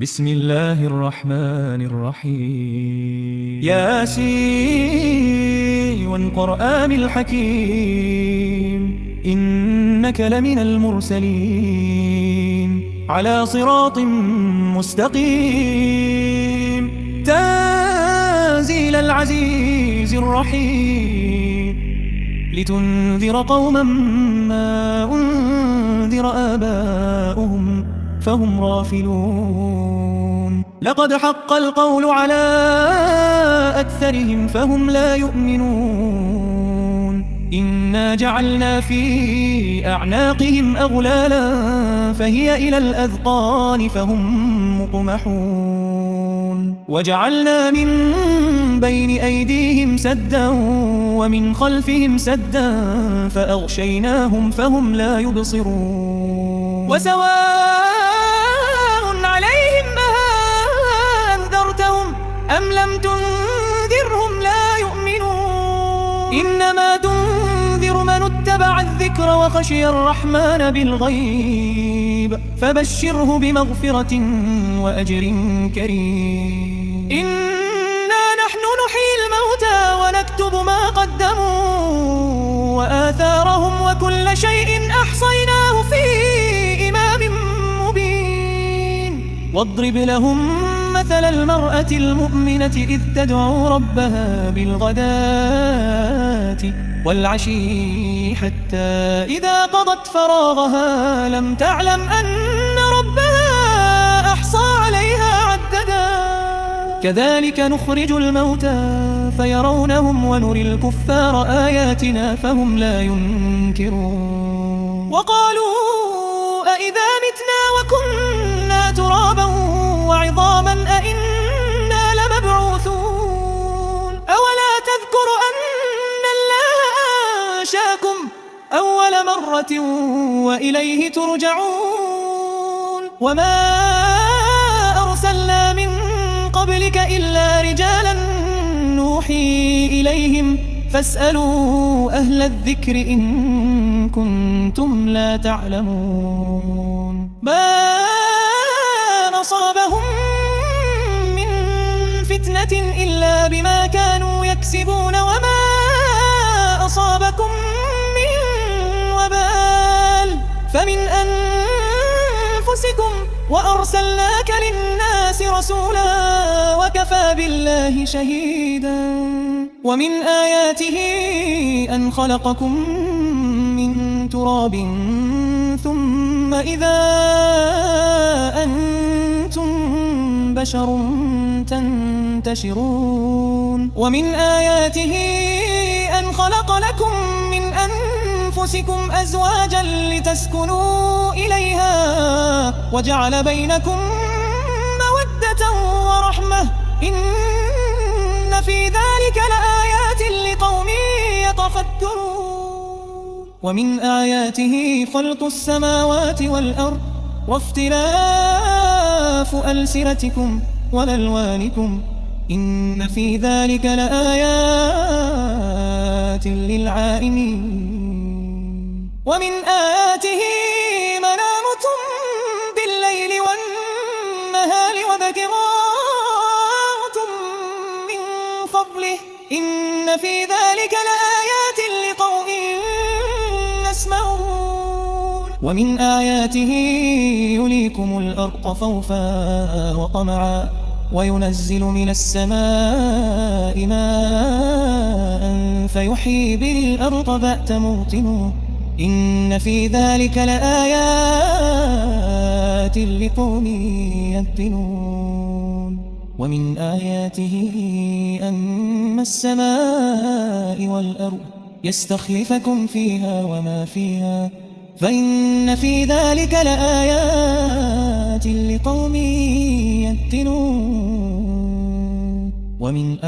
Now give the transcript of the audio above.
بسم الله الرحمن الرحيم ياسين والقرآن الحكيم إنك لمن المرسلين على صراط مستقيم تنزيل العزيز الرحيم لتنذر قوما ما أنذر آباؤهم فهم غافلون لقد حق القول على أكثرهم فهم لا يؤمنون إنا جعلنا في أعناقهم أغلالا فهي إلى الأذقان فهم مقمحون وجعلنا من بين أيديهم سدا ومن خلفهم سدا فأغشيناهم فهم لا يبصرون وسواء عليهم أنذرتهم أم لم تنذرهم لا يؤمنون إنما تنذر من اتبع الذكر وخشي الرحمن بالغيب فبشره بمغفرة وأجر كريم إنا نحن نحيي الموتى ونكتب ما قدموا وآثارهم وكل شيء أحصيناه في إمام مبين واضرب لهم مثل المرأة المؤمنة إذ تدعو ربها بالغداة والعشي حتى إذا قضت فراغها لم تعلم أن ربها أحصى عليها عددا كذلك نخرج الموتى فيرونهم ونري الكفار آياتنا فهم لا ينكرون وقالوا أئذا متنا وكنا ترابا وعظاما أئنا لمبعوثون أولا تذكر أن الله أنشاكم أول مرة وإليه ترجعون وما أرسلنا من قبلك إلا رجالا نوحي إليهم فاسألوا أهل الذكر إن كنتم لا تعلمون ما أصابهم من فتنة إلا بما كانوا يكسبون وما أصابكم من وبال فمن أنفسكم وأرسلناك للناس رسولا وكفى بالله شهيدا ومن آياته أن خلقكم من تراب ثم إذا أنتم بشر تنتشرون ومن آياته أن خلق لكم من أنفسكم أزواجا لتسكنوا إليها وجعل بينكم مودة ورحمة إن في ذلك لآيات لقوم يتفكرون ومن آياته خلق السماوات والأرض واختلاف ألسنتكم وألوانكم إن في ذلك لآيات للعالمين ومن آياته منامكم بالليل والنهار وابتغاءكم من فضله إن في ذلك لآيات لقوم يسمعون ومن آياته يريكم الأرض خوفا وطمعا وينزل من السماء ماء فيحيي به الأرض بعد موته إن في ذلك لآيات لقوم يؤمنون ومن آياته أن السماء والأرض يستخلفكم فيها وما فيها فإن في ذلك لآيات لقوم يؤمنون ومن